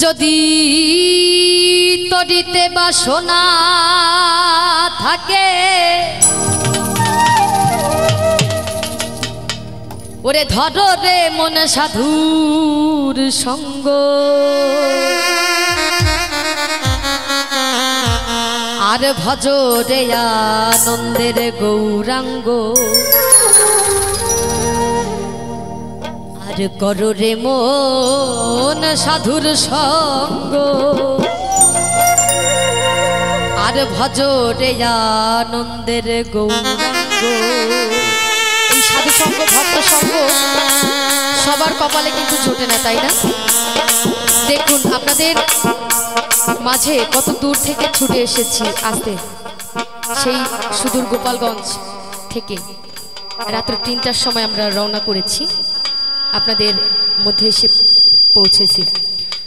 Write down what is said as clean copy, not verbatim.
যদি তরিতে বাসনা থাকে ওরে ধর রে মন সাধুর সঙ্গ আর ভজ রে আনন্দের গৌরাঙ্গ আর কর রে মন সাধুর সঙ্গ আর ভজ রে আনন্দের গৌরাঙ্গ। এই সাধু সঙ্গ ভক্ত সঙ্গ সবার কপালে কিন্তু জোটে না, তাই না? দেখুন আপনাদের মাঝে কত দূর থেকে ছুটে এসেছি আসতে, সেই সুদূর গোপালগঞ্জ থেকে রাত্র 3টার সময় আমরা রওনা করেছি, আপনাদের মধ্যে এসে পৌঁছেছি।